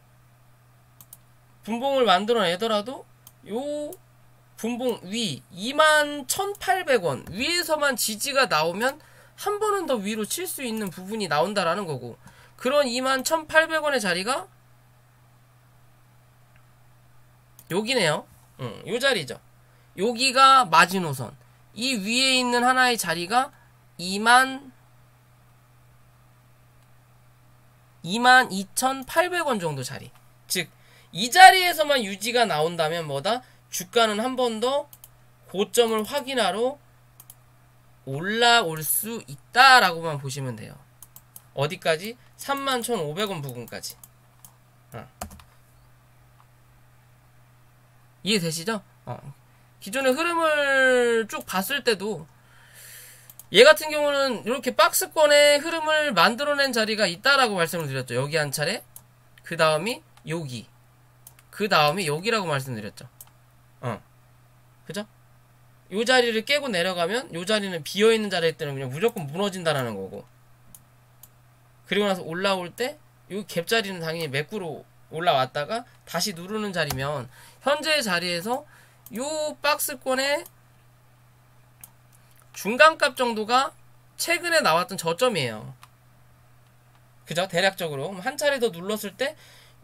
분봉을 만들어내더라도 요 분봉 위 21,800원 위에서만 지지가 나오면 한 번은 더 위로 칠 수 있는 부분이 나온다라는 거고 그런 21,800원의 자리가 여기네요. 요 자리죠. 여기가 마지노선. 이 위에 있는 하나의 자리가 22,800원 정도 자리. 즉 이 자리에서만 유지가 나온다면 뭐다? 주가는 한 번 더 고점을 확인하러 올라올 수 있다라고만 보시면 돼요. 어디까지? 31,500원 부근까지. 이해되시죠? 기존의 흐름을 쭉 봤을 때도 얘 같은 경우는 이렇게 박스권의 흐름을 만들어낸 자리가 있다라고 말씀을 드렸죠. 여기 한 차례, 그 다음이 여기, 그 다음이 여기라고 말씀드렸죠. 그죠? 요 자리를 깨고 내려가면 요 자리는 비어있는 자리일 때는 그냥 무조건 무너진다라는 거고, 그리고 나서 올라올 때 요 갭자리는 당연히 매꾸로 올라왔다가 다시 누르는 자리면 현재의 자리에서 요 박스권의 중간값 정도가 최근에 나왔던 저점이에요. 그죠? 대략적으로 한 차례 더 눌렀을 때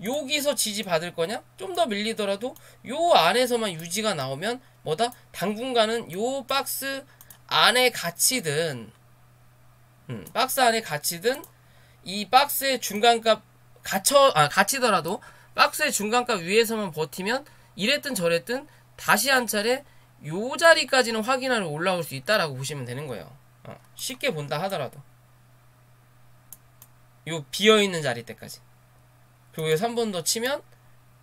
여기서 지지 받을 거냐? 좀 더 밀리더라도 요 안에서만 유지가 나오면 뭐다? 당분간은 요 박스 안에 갇히든 박스 안에 갇히든 이 박스의 중간값 갇히더라도 박스의 중간값 위에서만 버티면 이랬든 저랬든 다시 한 차례 요 자리까지는 확인하러 올라올 수 있다라고 보시면 되는 거예요. 쉽게 본다 하더라도 요 비어있는 자리 때까지. 그리고 여기서 한 번 더 치면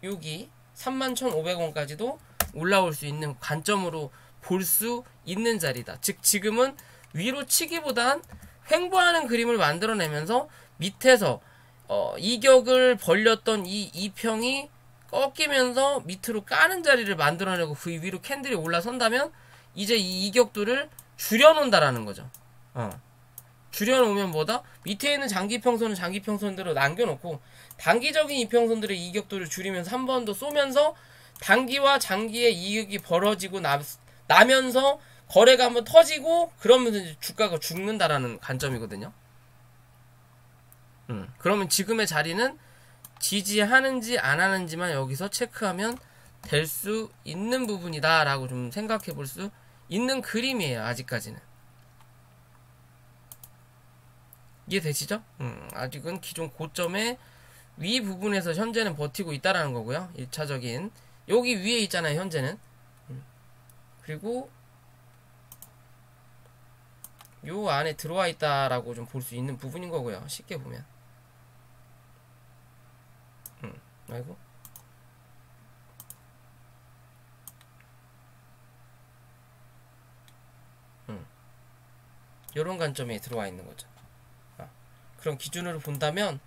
여기 31,500원까지도 올라올 수 있는 관점으로 볼 수 있는 자리다. 즉 지금은 위로 치기보단 횡보하는 그림을 만들어내면서 밑에서 이격을 벌렸던 이 이평이 꺾이면서 밑으로 까는 자리를 만들어내고 그 위로 캔들이 올라선다면 이제 이 이격도를 줄여놓는다라는 거죠. 줄여놓으면 뭐다? 밑에 있는 장기평선은 장기평선대로 남겨놓고 단기적인 이평선들의 이격도를 줄이면서 한 번 더 쏘면서 단기와 장기의 이익이 벌어지고 나면서 거래가 한번 터지고 그러면서 이제 주가가 죽는다라는 관점이거든요. 그러면 지금의 자리는 지지하는지 안 하는지만 여기서 체크하면 될 수 있는 부분이다 라고 좀 생각해 볼 수 있는 그림이에요. 아직까지는. 이해되시죠? 아직은 기존 고점의 위 부분에서 현재는 버티고 있다라는 거고요. 1차적인 여기 위에 있잖아요. 현재는. 그리고 요 안에 들어와 있다라고 좀 볼 수 있는 부분인 거고요. 쉽게 보면. 아이고. 요런 관점에 들어와 있는 거죠. 그런 기준으로 본다면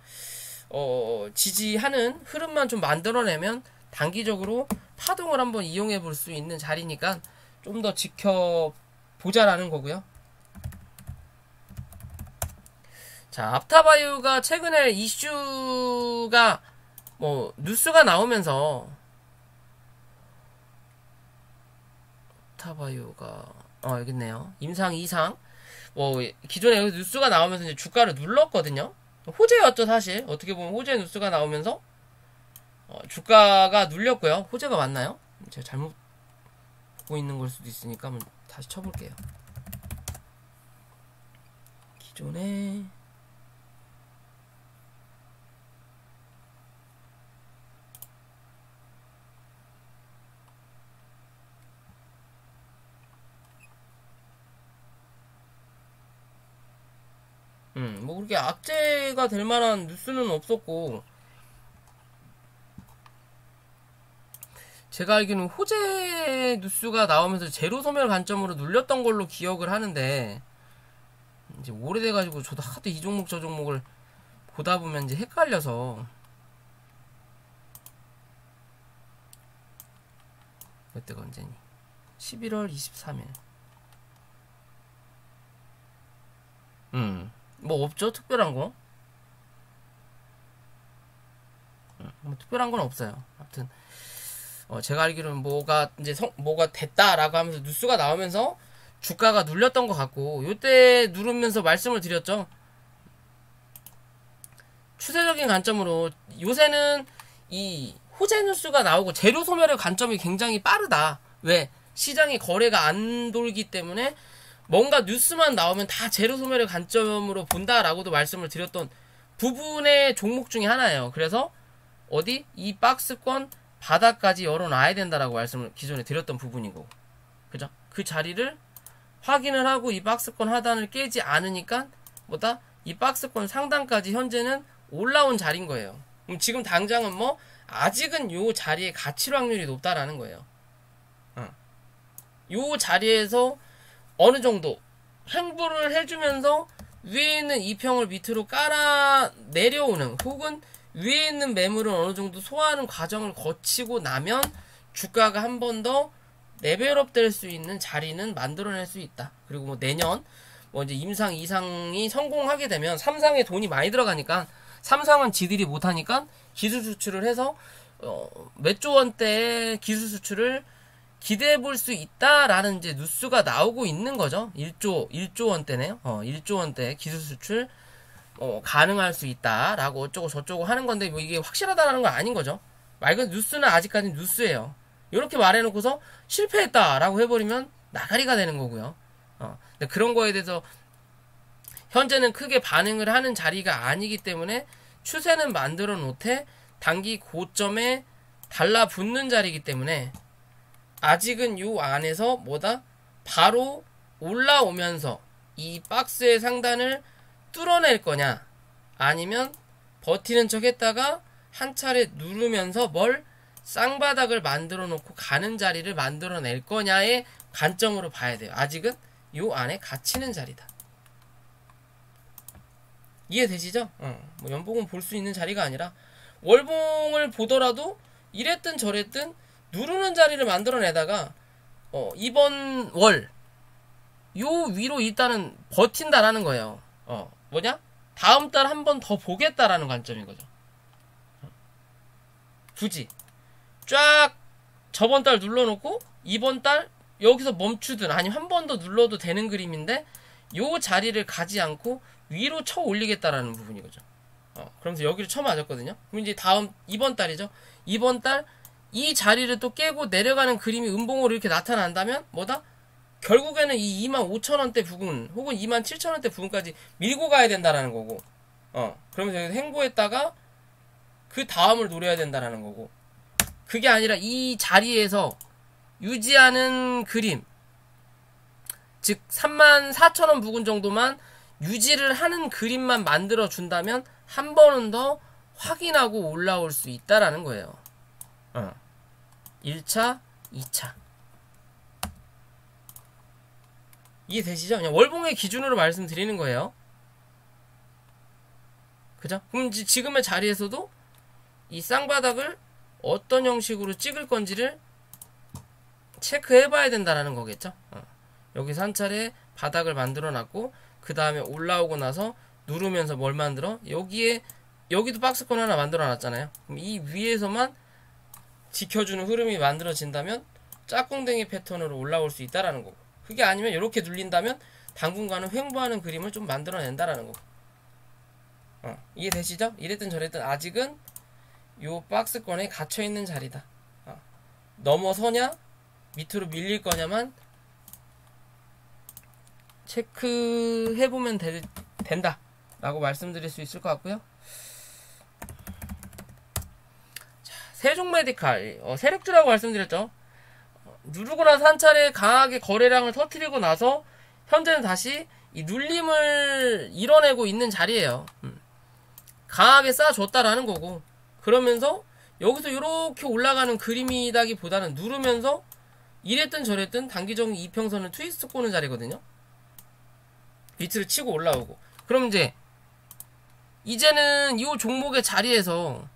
지지하는 흐름만 좀 만들어내면 단기적으로 파동을 한번 이용해 볼 수 있는 자리니까 좀 더 지켜보자라는 거고요. 자, 앞타바이오가 최근에 이슈가 뉴스가 나오면서 앞타바이오가 여기 있네요. 임상 이상 기존에 여기 뉴스가 나오면서 이제 주가를 눌렀거든요. 호재였죠, 사실. 어떻게 보면 호재 뉴스가 나오면서 주가가 눌렸고요. 호재가 맞나요? 제가 잘못 보고 있는 걸 수도 있으니까 한번 다시 쳐볼게요. 기존에 그렇게 악재가 될 만한 뉴스는 없었고, 제가 알기로는 호재 뉴스가 나오면서 제로 소멸 관점으로 눌렸던 걸로 기억을 하는데, 이제 오래돼가지고 저도 하도 이 종목 저 종목을 보다 보면 이제 헷갈려서. 그때가 언제니? 11월 23일. 뭐 없죠? 특별한 거? 뭐 특별한 건 없어요. 아무튼 제가 알기로는 뭐가 이제 뭐가 됐다라고 하면서 뉴스가 나오면서 주가가 눌렸던 것 같고, 요때 누르면서 말씀을 드렸죠. 추세적인 관점으로 요새는 이 호재 뉴스가 나오고 재료 소멸의 관점이 굉장히 빠르다. 왜? 시장이 거래가 안 돌기 때문에 뭔가 뉴스만 나오면 다 재료 소멸의 관점으로 본다라고도 말씀을 드렸던 부분의 종목 중에 하나예요. 그래서 이 박스권 바닥까지 열어놔야 된다라고 말씀을 기존에 드렸던 부분이고, 그죠? 그 자리를 확인을 하고 이 박스권 하단을 깨지 않으니까 뭐다? 이 박스권 상단까지 현재는 올라온 자리인 거예요. 그럼 지금 당장은 뭐 아직은 요 자리의 가칠 확률이 높다라는 거예요. 요 자리에서 어느 정도 횡보를 해주면서 위에 있는 이평을 밑으로 깔아 내려오는 혹은 위에 있는 매물을 어느 정도 소화하는 과정을 거치고 나면 주가가 한 번 더 레벨업 될 수 있는 자리는 만들어낼 수 있다. 그리고 뭐 내년 뭐 이제 임상 2상이 성공하게 되면 3상에 돈이 많이 들어가니까 3상은 지들이 못하니까 기술 수출을 해서 몇 조 원대의 기술 수출을 기대해 볼 수 있다라는 이제 뉴스가 나오고 있는 거죠. 1조 원대네요. 1조 원대 기술 수출 가능할 수 있다라고 어쩌고 저쩌고 하는 건데 뭐 이게 확실하다라는 건 아닌 거죠. 말 그대로 뉴스는 아직까지 뉴스예요. 이렇게 말해놓고서 실패했다라고 해버리면 나가리가 되는 거고요. 근데 그런 거에 대해서 현재는 크게 반응을 하는 자리가 아니기 때문에 추세는 만들어 놓되 단기 고점에 달라붙는 자리이기 때문에 아직은 요 안에서 뭐다? 바로 올라오면서 이 박스의 상단을 뚫어낼 거냐 아니면 버티는 척 했다가 한 차례 누르면서 뭘 쌍바닥을 만들어 놓고 가는 자리를 만들어 낼 거냐의 관점으로 봐야 돼요. 아직은 요 안에 갇히는 자리다. 이해되시죠? 뭐 연봉은 볼 수 있는 자리가 아니라 월봉을 보더라도 이랬든 저랬든 누르는 자리를 만들어내다가 이번 월 요 위로 일단은 버틴다라는 거예요. 뭐냐? 다음 달 한 번 더 보겠다라는 관점인 거죠. 굳이 쫙 저번 달 눌러놓고 이번 달 여기서 멈추든 아니면 한 번 더 눌러도 되는 그림인데 요 자리를 가지 않고 위로 쳐 올리겠다라는 부분인 거죠. 그러면서 여기를 쳐 맞았거든요. 그럼 이제 이번 달이죠. 이번 달 이 자리를 또 깨고 내려가는 그림이 음봉으로 이렇게 나타난다면 뭐다? 결국에는 이 25,000원대 부분 혹은 27,000원대 부분까지 밀고 가야 된다라는 거고 그러면서 여기서 횡보했다가 그 다음을 노려야 된다라는 거고 그게 아니라 이 자리에서 유지하는 그림 즉 34,000원 부근 정도만 유지를 하는 그림만 만들어 준다면 한 번은 더 확인하고 올라올 수 있다라는 거예요. 1차, 2차. 이해되시죠? 그냥 월봉의 기준으로 말씀드리는 거예요. 그죠? 그럼 지금의 자리에서도 이 쌍바닥을 어떤 형식으로 찍을 건지를 체크해 봐야 된다라는 거겠죠? 여기서 한 차례 바닥을 만들어 놨고 그 다음에 올라오고 나서 누르면서 뭘 만들어? 여기도 박스권 하나 만들어 놨잖아요. 그럼 이 위에서만 지켜주는 흐름이 만들어진다면 짝꿍댕이 패턴으로 올라올 수 있다라는 거고 그게 아니면 이렇게 눌린다면 당분간은 횡보하는 그림을 좀 만들어낸다라는 거고 이해되시죠? 이랬든 저랬든 아직은 요 박스권에 갇혀있는 자리다. 넘어서냐 밑으로 밀릴 거냐만 체크해보면 된다 라고 말씀드릴 수 있을 것 같고요. 세종메디칼 세력주라고 말씀드렸죠. 누르고 나서 한 차례 강하게 거래량을 터뜨리고 나서 현재는 다시 이 눌림을 이뤄내고 있는 자리예요. 강하게 쌓아줬다라는 거고 그러면서 여기서 이렇게 올라가는 그림이라기보다는 누르면서 이랬든 저랬든 단기적인 이평선을 트위스트 꼬는 자리거든요. 비트를 치고 올라오고 그럼 이제는 이 종목의 자리에서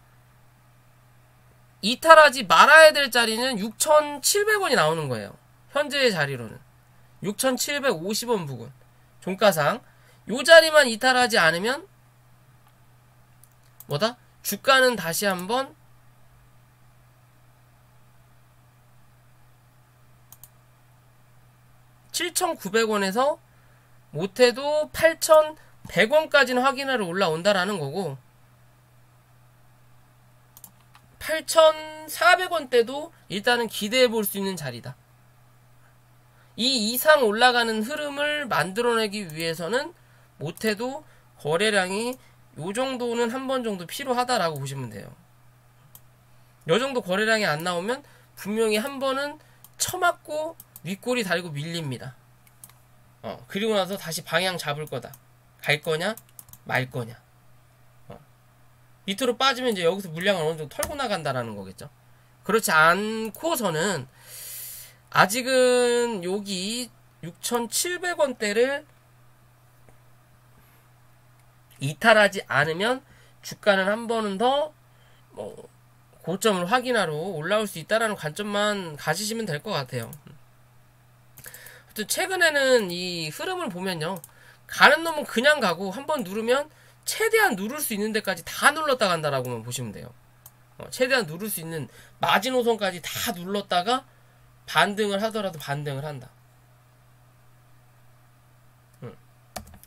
이탈하지 말아야 될 자리는 6,700원이 나오는 거예요. 현재의 자리로는 6,750원 부근 종가상 요 자리만 이탈하지 않으면 뭐다? 주가는 다시 한번 7,900원에서 못해도 8,100원까지는 확인하러 올라온다라는 거고 8,400원대도 일단은 기대해 볼 수 있는 자리다. 이 이상 올라가는 흐름을 만들어내기 위해서는 못해도 거래량이 요 정도는 한 번 정도 필요하다라고 보시면 돼요. 요 정도 거래량이 안 나오면 분명히 한 번은 쳐맞고 윗꼬리 달고 밀립니다. 그리고 나서 다시 방향 잡을 거다. 갈 거냐 말 거냐. 밑으로 빠지면 이제 여기서 물량을 어느 정도 털고 나간다라는 거겠죠. 그렇지 않고서는 아직은 여기 6,700원대를 이탈하지 않으면 주가는 한 번은 더 고점을 확인하러 올라올 수 있다라는 관점만 가지시면 될 것 같아요. 하여튼 최근에는 이 흐름을 보면요, 가는 놈은 그냥 가고 한번 누르면 최대한 누를 수 있는 데까지 다 눌렀다 간다라고만 보시면 돼요. 최대한 누를 수 있는 마지노선까지 다 눌렀다가 반등을 하더라도 반등을 한다.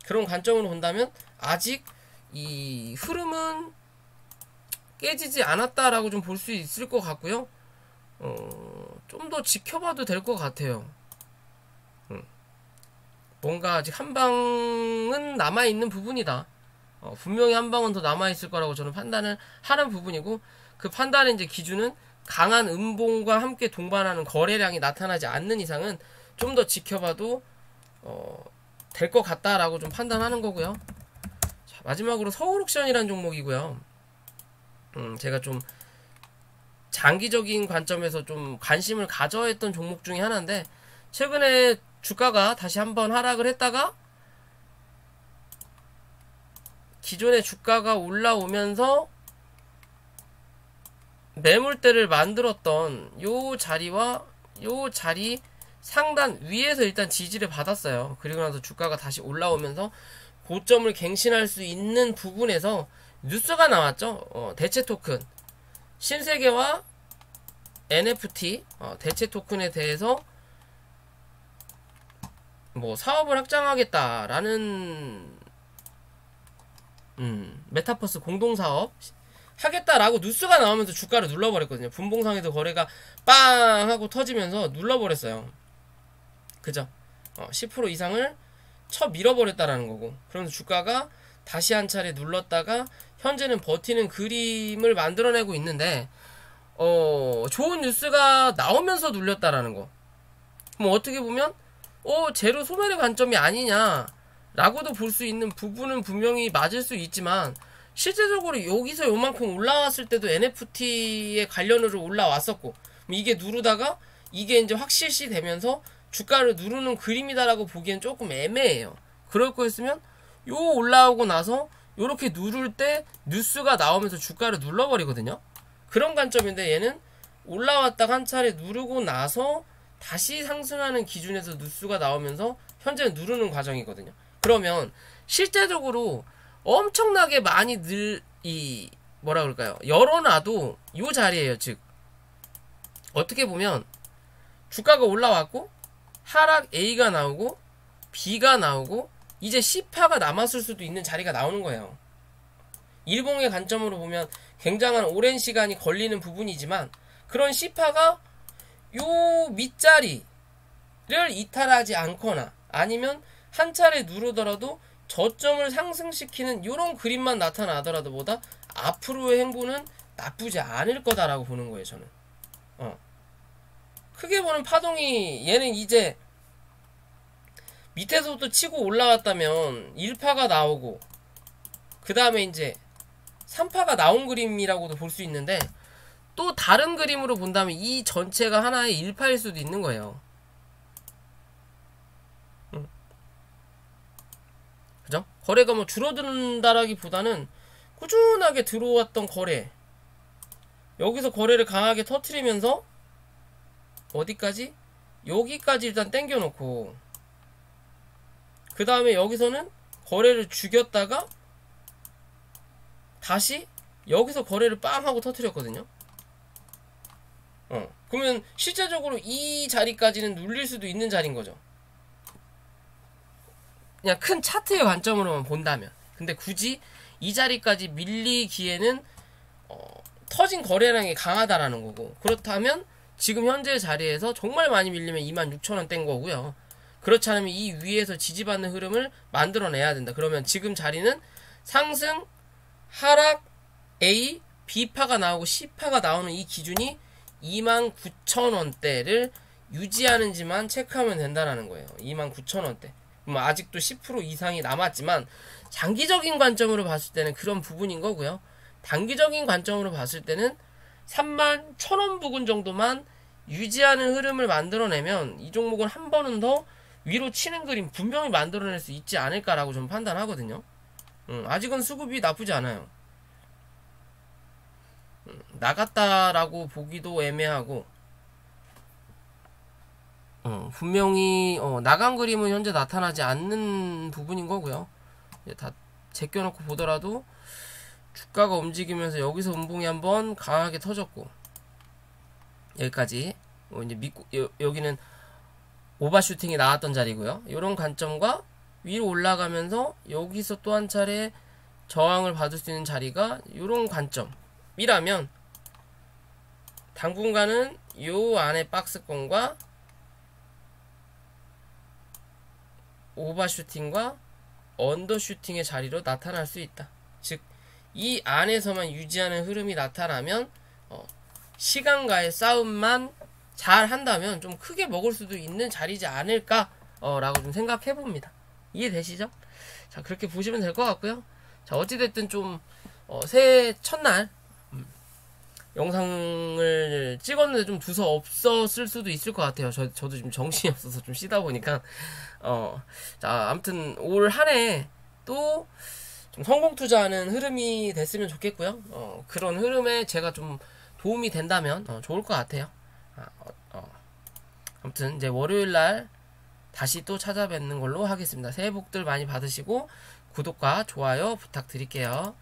그런 관점으로 본다면 아직 이 흐름은 깨지지 않았다라고 좀 볼 수 있을 것 같고요. 좀 더 지켜봐도 될 것 같아요. 뭔가 아직 한 방은 남아있는 부분이다. 분명히 한 방은 더 남아있을 거라고 저는 판단을 하는 부분이고, 그 판단의 이제 기준은 강한 음봉과 함께 동반하는 거래량이 나타나지 않는 이상은 좀 더 지켜봐도 될 것 같다라고 좀 판단하는 거고요. 자, 마지막으로 서울옥션이라는 종목이고요. 제가 좀 장기적인 관점에서 좀 관심을 가져야 했던 종목 중에 하나인데, 최근에 주가가 다시 한번 하락을 했다가 기존의 주가가 올라오면서 매물대를 만들었던 요 자리와 요 자리 상단 위에서 일단 지지를 받았어요. 그리고 나서 주가가 다시 올라오면서 고점을 갱신할 수 있는 부분에서 뉴스가 나왔죠. 대체 토큰 신세계와 NFT 대체 토큰에 대해서 뭐 사업을 확장하겠다라는 메타버스 공동사업 하겠다라고 뉴스가 나오면서 주가를 눌러버렸거든요. 분봉상에도 거래가 빵 하고 터지면서 눌러버렸어요. 그죠? 10% 이상을 쳐 밀어버렸다라는 거고, 그러면서 주가가 다시 한 차례 눌렀다가 현재는 버티는 그림을 만들어내고 있는데, 좋은 뉴스가 나오면서 눌렸다라는 거. 뭐 어떻게 보면 제로 소멸의 관점이 아니냐라고도 볼 수 있는 부분은 분명히 맞을 수 있지만, 실제적으로 여기서 요만큼 올라왔을 때도 NFT에 관련으로 올라왔었고, 이게 누르다가 이게 이제 확실시 되면서 주가를 누르는 그림이다라고 보기엔 조금 애매해요. 그럴 거였으면 요 올라오고 나서 요렇게 누를 때 뉴스가 나오면서 주가를 눌러버리거든요. 그런 관점인데, 얘는 올라왔다가 한 차례 누르고 나서 다시 상승하는 기준에서 뉴스가 나오면서 현재는 누르는 과정이거든요. 그러면 실제적으로 엄청나게 많이 뭐라 그럴까요? 열어놔도 요 자리에요. 즉 어떻게 보면 주가가 올라왔고 하락 A가 나오고 B가 나오고 이제 C파가 남았을 수도 있는 자리가 나오는 거예요. 일봉의 관점으로 보면 굉장한 오랜 시간이 걸리는 부분이지만, 그런 C파가 요 밑자리를 이탈하지 않거나 아니면 한 차례 누르더라도 저점을 상승시키는 요런 그림만 나타나더라도 보다 앞으로의 행보는 나쁘지 않을 거다라고 보는 거예요, 저는. 크게 보는 파동이, 얘는 이제 밑에서부터 치고 올라왔다면 1파가 나오고 그 다음에 이제 3파가 나온 그림이라고도 볼 수 있는데, 또 다른 그림으로 본다면 이 전체가 하나의 1파일 수도 있는 거예요. 그죠? 거래가 뭐 줄어든다라기보다는 꾸준하게 들어왔던 거래, 여기서 거래를 강하게 터트리면서 어디까지? 여기까지 일단 땡겨놓고, 그 다음에 여기서는 거래를 죽였다가 다시 여기서 거래를 빵 하고 터트렸거든요. 그러면 실제적으로 이 자리까지는 눌릴 수도 있는 자리인 거죠. 그냥 큰 차트의 관점으로만 본다면. 근데 굳이 이 자리까지 밀리기에는 터진 거래량이 강하다라는 거고, 그렇다면 지금 현재 자리에서 정말 많이 밀리면 26,000원 뗀 거고요. 그렇지 않으면 이 위에서 지지받는 흐름을 만들어내야 된다. 그러면 지금 자리는 상승, 하락, A, B파가 나오고 C파가 나오는 이 기준이 29,000원대를 유지하는지만 체크하면 된다는 거예요. 29,000원대. 아직도 10% 이상이 남았지만 장기적인 관점으로 봤을 때는 그런 부분인 거고요. 단기적인 관점으로 봤을 때는 31,000원 부근 정도만 유지하는 흐름을 만들어내면 이 종목은 한 번은 더 위로 치는 그림 분명히 만들어낼 수 있지 않을까라고 좀 판단하거든요. 아직은 수급이 나쁘지 않아요. 나갔다라고 보기도 애매하고 분명히 나간 그림은 현재 나타나지 않는 부분인 거고요. 다 제껴놓고 보더라도 주가가 움직이면서 여기서 음봉이 한번 강하게 터졌고 여기까지 이제 여기는 오버슈팅이 나왔던 자리고요. 이런 관점과 위로 올라가면서 여기서 또 한 차례 저항을 받을 수 있는 자리가 이런 관점이라면 당분간은 요 안에 박스권과 오버슈팅과 언더슈팅의 자리로 나타날 수 있다. 즉 이 안에서만 유지하는 흐름이 나타나면 시간과의 싸움만 잘 한다면 좀 크게 먹을 수도 있는 자리지 않을까 라고 좀 생각해 봅니다. 이해되시죠? 자, 그렇게 보시면 될 것 같고요. 자, 어찌됐든 좀 새해 첫날 영상을 찍었는데 좀 두서 없었을 수도 있을 것 같아요. 저도 지금 정신이 없어서 좀 쉬다 보니까 자, 아무튼 올 한 해 또 좀 성공 투자하는 흐름이 됐으면 좋겠고요. 그런 흐름에 제가 좀 도움이 된다면 좋을 것 같아요. 아무튼 이제 월요일날 다시 또 찾아뵙는 걸로 하겠습니다. 새해 복들 많이 받으시고 구독과 좋아요 부탁드릴게요.